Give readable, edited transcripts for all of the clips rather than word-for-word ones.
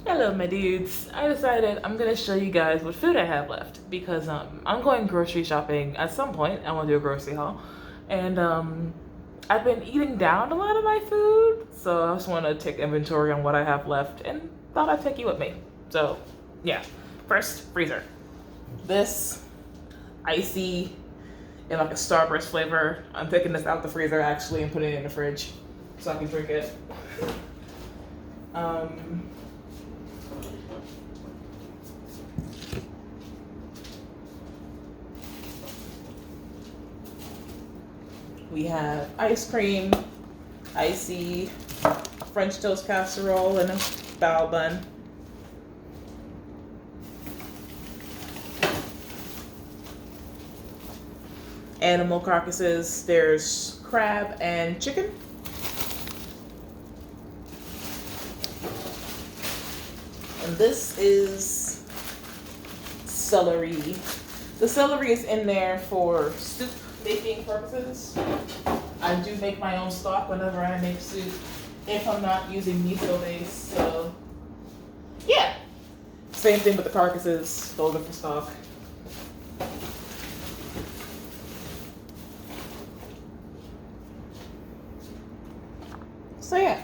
Hello, my dudes. I decided I'm gonna show you guys what food I have left because I'm going grocery shopping at some point. I want to do a grocery haul, and I've been eating down a lot of my food, so I just want to take inventory on what I have left and thought I'd take you with me. So, yeah. First, freezer. This icy in like a Starburst flavor. I'm taking this out the freezer actually and putting it in the fridge so I can drink it. We have ice cream, icy French toast casserole, and a bao bun. Animal carcasses, there's crab and chicken. And this is celery. The celery is in there for soup making purposes. I do make my own stock whenever I make soup if I'm not using miso base. So yeah, same thing with the carcasses, those are for stock. So yeah,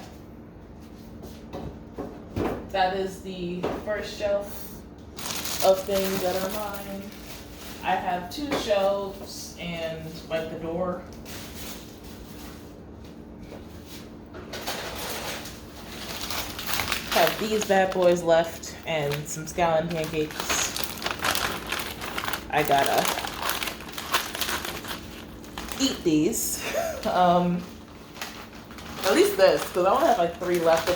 that is the first shelf of things that are mine. I have 2 shelves and like the door. Have these bad boys left and some scallion pancakes. I gotta eat these. At least this, because I only have like 3 left.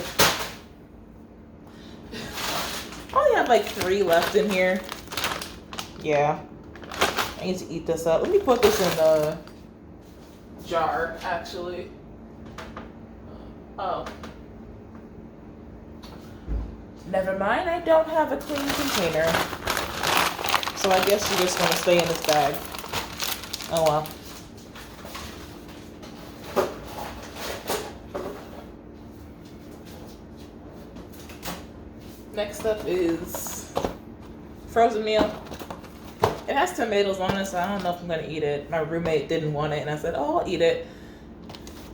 I only have like 3 left in here. Yeah. I need to eat this up. Let me put this in the jar, actually. Oh. Never mind, I don't have a clean container. So I guess you're just gonna stay in this bag. Oh well. Next up is frozen meal. It has tomatoes on it, so I don't know if I'm gonna eat it. My roommate didn't want it, and I said, "Oh, I'll eat it."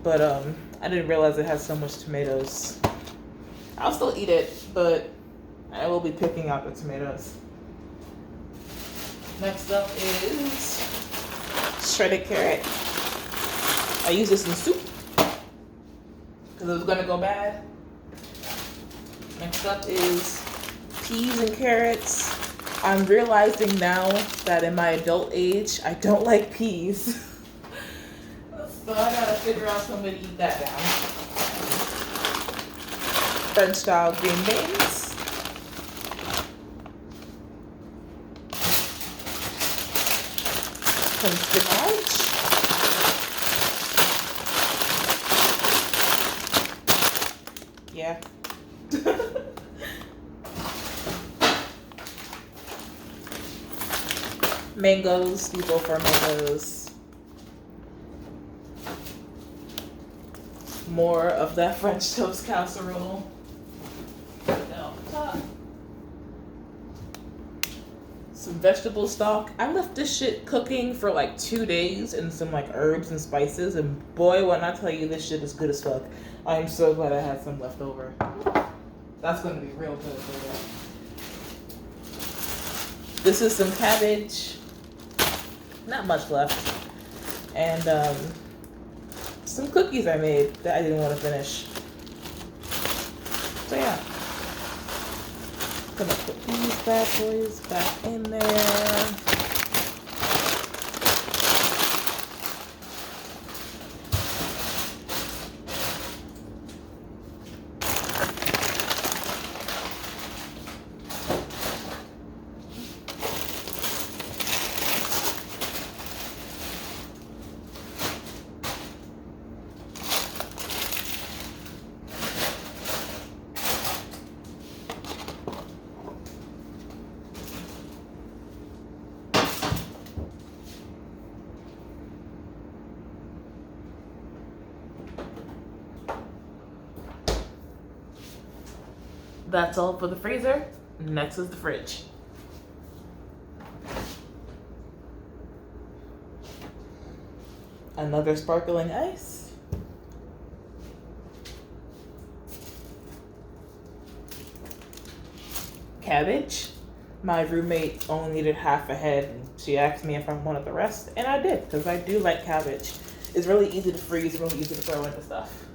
But I didn't realize it has so much tomatoes. I'll still eat it, but I will be picking out the tomatoes. Next up is shredded carrot. I use this in soup because it was gonna go bad. Next up is peas and carrots. I'm realizing now that in my adult age, I don't like peas. So I gotta figure out some way to eat that down. French style green beans. Some spinach. Yeah. Mangoes, you go for mangoes. More of that French toast casserole. Some vegetable stock. I left this shit cooking for like 2 days and some like herbs and spices, and boy, when I tell you this shit is good as fuck. I'm so glad I had some left over. That's gonna be real good later. This is some cabbage. Not much left. And some cookies I made that I didn't want to finish. So yeah. Gonna put these bad boys back in there. That's all for the freezer. Next is the fridge. Another sparkling ice. Cabbage. My roommate only needed half a head, and she asked me if I wanted the rest, and I did, because I do like cabbage. It's really easy to freeze, really easy to throw into stuff.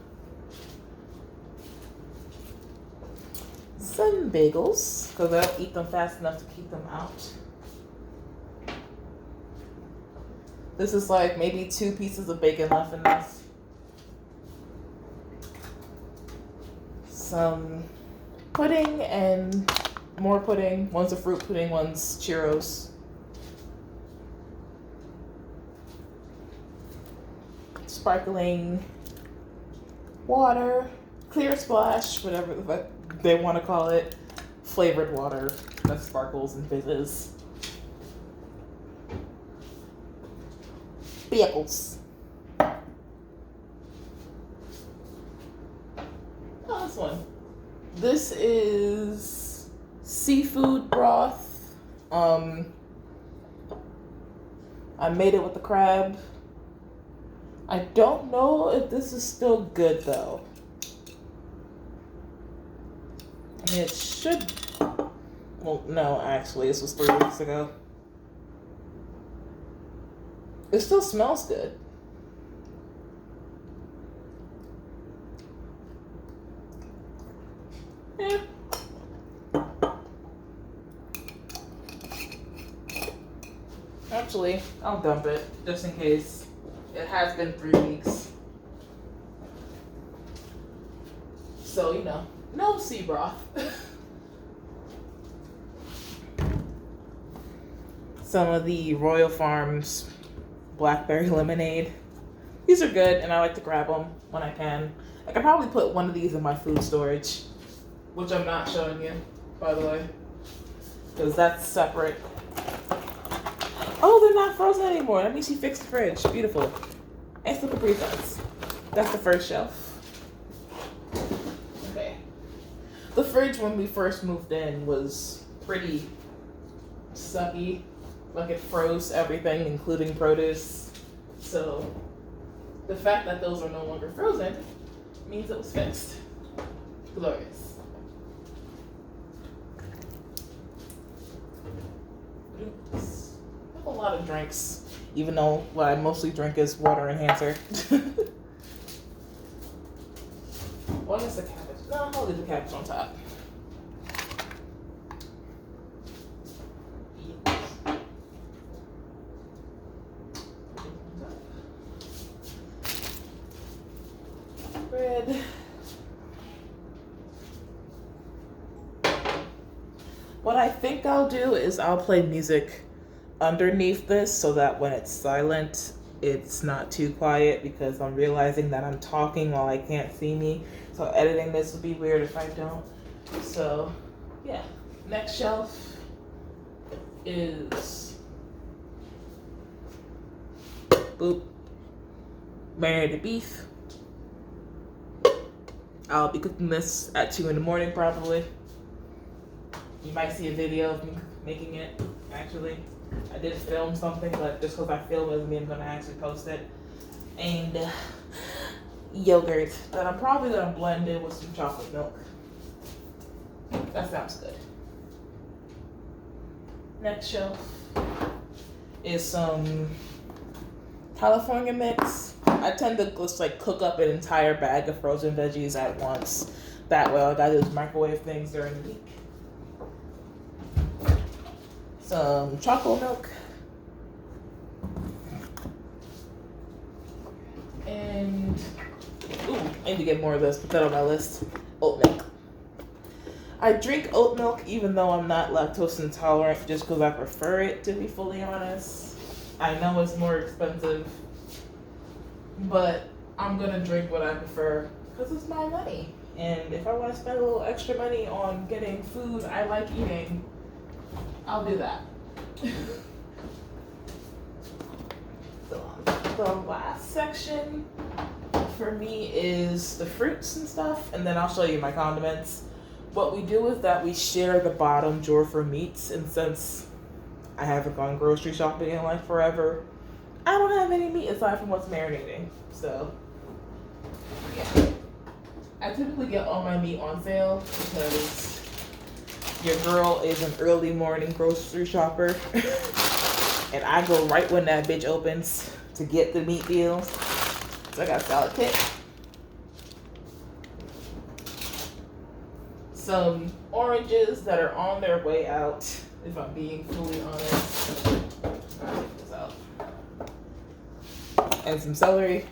Some bagels, because I don't eat them fast enough to keep them out. This is like maybe 2 pieces of bacon left in this. Some pudding and more pudding. One's a fruit pudding, one's churros. Sparkling water, clear splash, whatever they want to call it. Flavored water that sparkles and fizzes. Pickles. Oh, this one. This is seafood broth. I made it with the crab. I don't know if this is still good though. I mean, it should. Well, no, actually, this was 3 weeks ago. It still smells good. Yeah. Actually, I'll dump it just in case. It has been 3 weeks. So, you know, no sea broth. Some of the Royal Farms blackberry lemonade. These are good, and I like to grab them when I can. I could probably put one of these in my food storage, which I'm not showing you, by the way, because that's separate. Oh, they're not frozen anymore. That means she fixed the fridge. Beautiful. Nice little presents. That's the first shelf. Okay. The fridge when we first moved in was pretty sucky. Like it froze everything, including produce. So the fact that those are no longer frozen means it was fixed. Glorious. Oops. I have a lot of drinks, even though what I mostly drink is water enhancer. What is the cabbage? No, I'll leave the cabbage on top. Bread. What I think I'll do is I'll play music underneath this so that when it's silent, it's not too quiet, because I'm realizing that I'm talking while I can't see me. So editing this would be weird if I don't. So yeah, next shelf is boop, marinated beef. I'll be cooking this at 2 in the morning probably. You might see a video of me making it, actually. I did film something, but just because I film doesn't mean I'm gonna actually post it. And yogurt that I'm probably gonna blend in with some chocolate milk. That sounds good. Next shelf is some California mix. I tend to just like cook up an entire bag of frozen veggies at once. That way all I gotta do is microwave things during the week. Some chocolate milk. And, ooh, I need to get more of this, put that on my list. Oat milk. I drink oat milk even though I'm not lactose intolerant, just because I prefer it, to be fully honest. I know it's more expensive, but I'm gonna drink what I prefer because it's my money. And if I want to spend a little extra money on getting food I like eating, I'll do that. The last section for me is the fruits and stuff, and then I'll show you my condiments. What we do is that we share the bottom drawer for meats, and since I haven't gone grocery shopping in like forever, I don't have any meat aside from what's marinating. So, yeah. I typically get all my meat on sale because your girl is an early morning grocery shopper. And I go right when that bitch opens to get the meat deals. So I got a salad kit. Some oranges that are on their way out, if I'm being fully honest. Check this out. And some celery,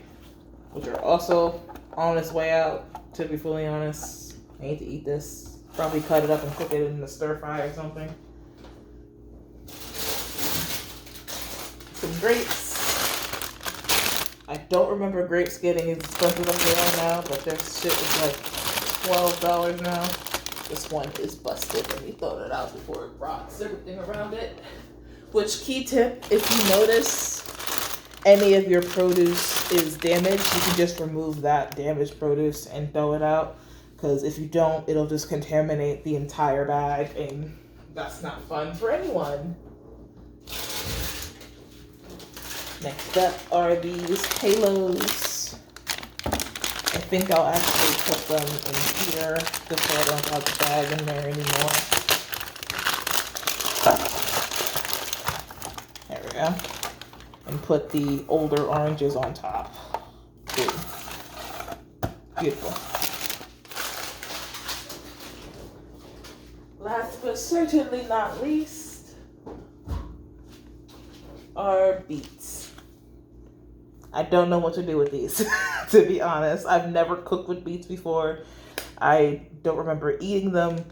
which are also on its way out, to be fully honest. I need to eat this. Probably cut it up and cook it in the stir fry or something. Some grapes. I don't remember grapes getting as expensive as they are now, but their shit is like $12 now. This one is busted. Let me throw it out before it rots everything around it. Which, key tip, if you notice any of your produce is damaged, you can just remove that damaged produce and throw it out. Because if you don't, it'll just contaminate the entire bag, and that's not fun for anyone. Next up are these halos. I think I'll actually put them in here just so I don't have the bag in there anymore. There we go. And put the older oranges on top. Ooh. Beautiful. Last but certainly not least are beets. I don't know what to do with these, to be honest. I've never cooked with beets before. I don't remember eating them,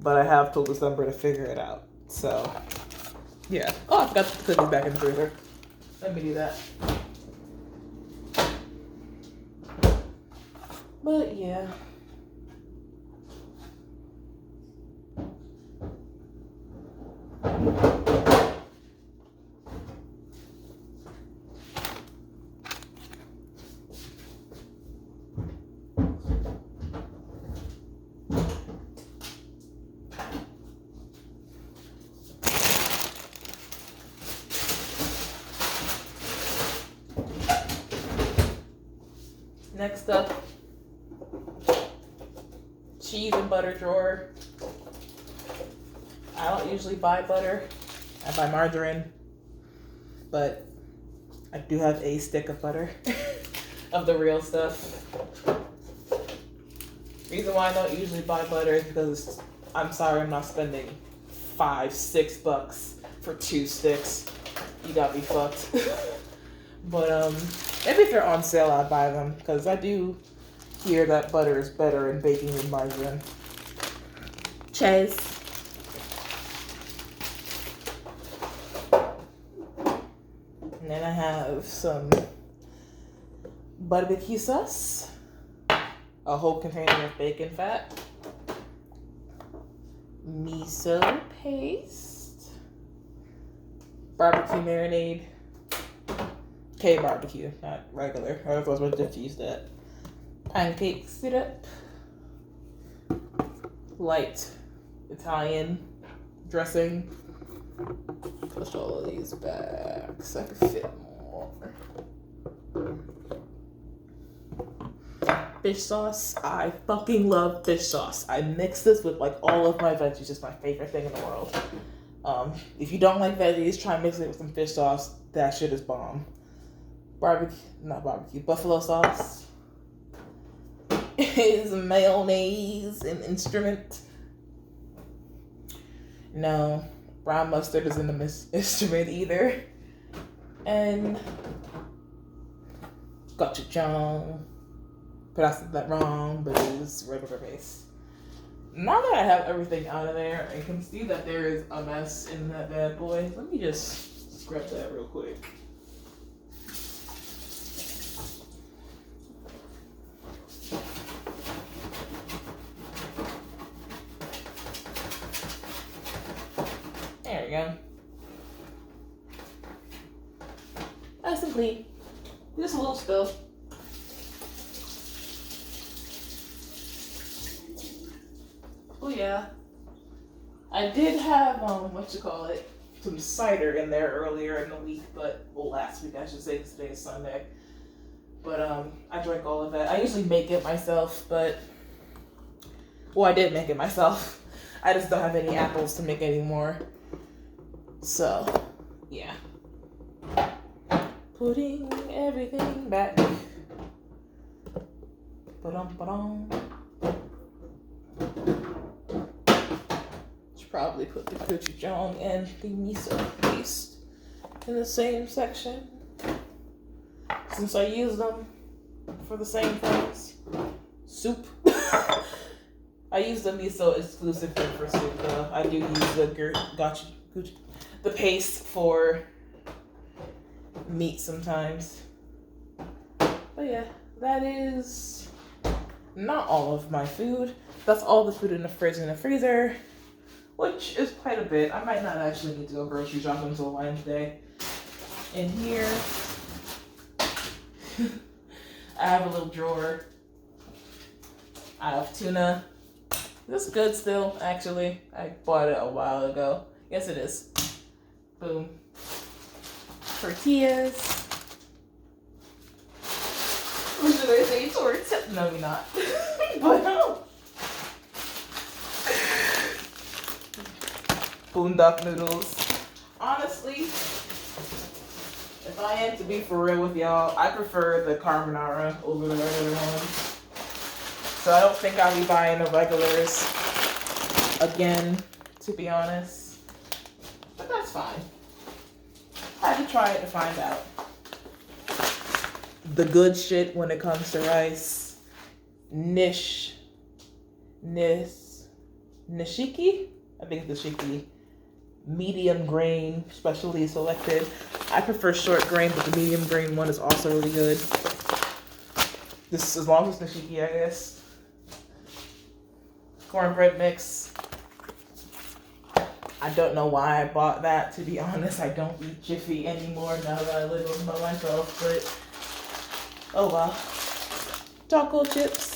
but I have till December to figure it out. So, yeah. Oh, I forgot to put these back in the freezer. Let me do that. But, yeah. Next up, cheese and butter drawer. I don't usually buy butter. I buy margarine, but I do have a stick of butter of the real stuff. Reason why I don't usually buy butter is because I'm sorry, I'm not spending $5-6 for 2 sticks. You got me fucked. But maybe if they're on sale, I'd buy them, because I do hear that butter is better in baking than margarine. Cheers. And then I have some barbecue sauce, a whole container of bacon fat, miso paste, barbecue marinade, K-barbecue, not regular, or if I was going to diffuse that, pancake syrup, light Italian dressing. Push all of these back so I can fit more. Fish sauce. I fucking love fish sauce. I mix this with like all of my veggies. It's my favorite thing in the world. If you don't like veggies, try mixing it with some fish sauce. That shit is bomb. Buffalo sauce is mayonnaise an instrument? No, brown mustard isn't an instrument either. And gochujang. Pronounced that wrong, but it's regular base. Now that I have everything out of there, I can see that there is a mess in that bad boy. Let me just scrub that real quick. There we go. Nice and clean. Just a little spill. Oh yeah. yeah. I did have some cider in there earlier in the week, last week I should say, because today is Sunday. But I drank all of it. I usually make it myself, I did make it myself. I just don't have any apples to make anymore. So, yeah. Putting everything back. Ba-dum. Should probably put the gochujang and the miso paste in the same section, since I use them for the same things. Soup. I use the miso exclusively for soup, though. I do use the paste for meat sometimes. But yeah, that is not all of my food. That's all the food in the fridge and the freezer, which is quite a bit. I might not actually need to go grocery shopping until Wednesday. In here, I have a little drawer. I have tuna. This is good still, actually. I bought it a while ago. Yes, it is. Boom. Tortillas. Or should I say tortillas? No, we're not. But no. Boondock noodles. Honestly, if I am to be for real with y'all, I prefer the carbonara over the regular ones. So I don't think I'll be buying the regulars again, to be honest. But that's fine. I had to try it to find out. The good shit when it comes to rice. Nishiki? I think it's Nishiki. Medium grain, specially selected. I prefer short grain, but the medium grain one is also really good. This, as long as it's Nishiki, I guess. Cornbread mix. I don't know why I bought that, to be honest. I don't eat Jiffy anymore now that I live with myself, but oh well. Taco chips.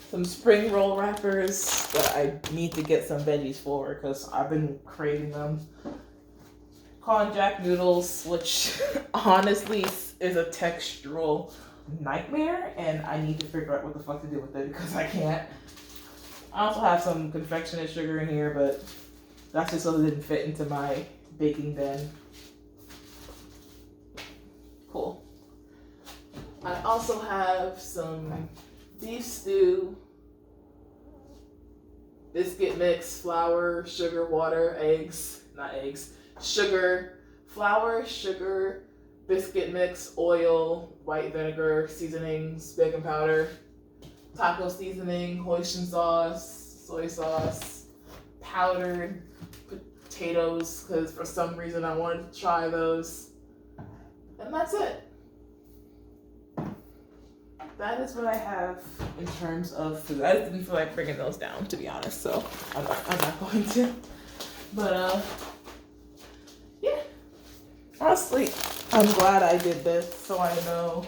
Some spring roll wrappers that I need to get some veggies for because I've been craving them. Konjac noodles, which honestly is a textural nightmare, and I need to figure out what the fuck to do with it because I can't. I also have some confectionate sugar in here, but that's just so it didn't fit into my baking bin. Cool. I also have some beef stew, biscuit mix, flour, sugar, water, sugar, flour, sugar, biscuit mix, oil, white vinegar, seasonings, baking powder, taco seasoning, hoisin sauce, soy sauce, powdered potatoes, because for some reason I wanted to try those. And that's it. That is what I have in terms of food. I just didn't feel like bringing those down, to be honest, so I'm not going to. But, yeah. Honestly, I'm glad I did this so I know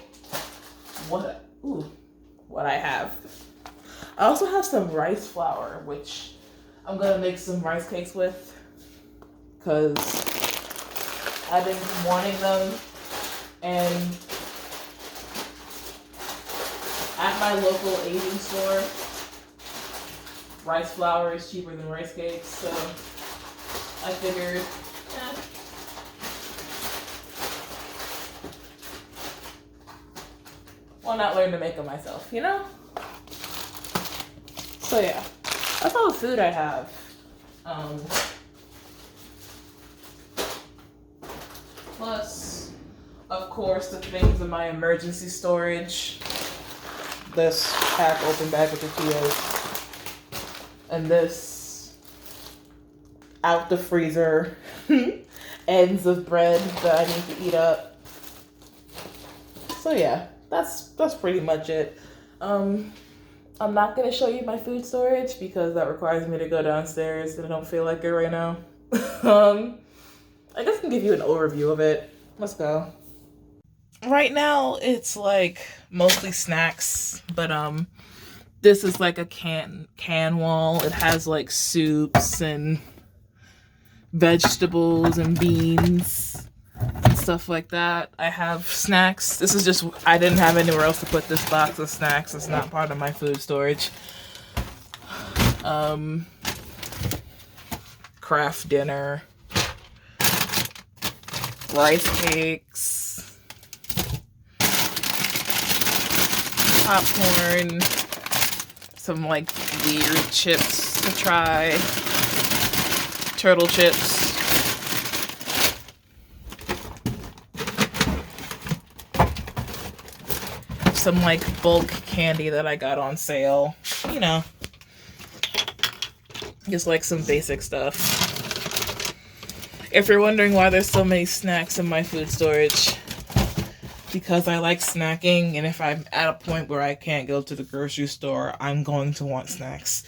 what I have. I also have some rice flour, which I'm gonna make some rice cakes with because I've been wanting them, and at my local Asian store, rice flour is cheaper than rice cakes, so I figured, why not learn to make them myself, you know? So yeah, that's all the food I have. Plus, of course, the things in my emergency storage. This half open bag of tortillas. And this out the freezer ends of bread that I need to eat up. So yeah, that's pretty much it. I'm not gonna show you my food storage because that requires me to go downstairs and I don't feel like it right now. I guess I can give you an overview of it. Let's go. right now it's like mostly snacks, but this is like a can wall. It has like soups and vegetables and beans and stuff like that. I have snacks. This is just, I didn't have anywhere else to put this box of snacks. It's not part of my food storage. Craft dinner, rice cakes, popcorn, some like weird chips to try, turtle chips, some like bulk candy that I got on sale, you know, just like some basic stuff. If you're wondering why there's so many snacks in my food storage, because I like snacking, and if I'm at a point where I can't go to the grocery store, I'm going to want snacks.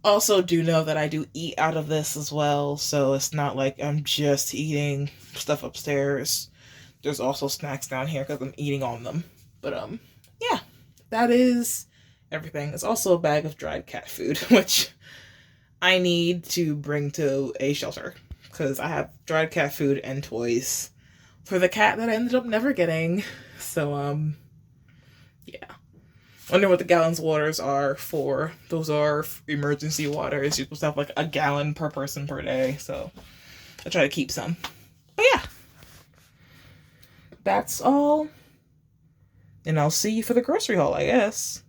Also, do know that I do eat out of this as well, so it's not like I'm just eating stuff upstairs. There's also snacks down here because I'm eating on them. But yeah, that is everything. It's also a bag of dried cat food, which I need to bring to a shelter because I have dried cat food and toys for the cat that I ended up never getting. So yeah. Wonder what the gallons waters are for. Those are emergency waters. You're supposed to have like a gallon per person per day. So I try to keep some. But yeah. That's all. And I'll see you for the grocery haul, I guess.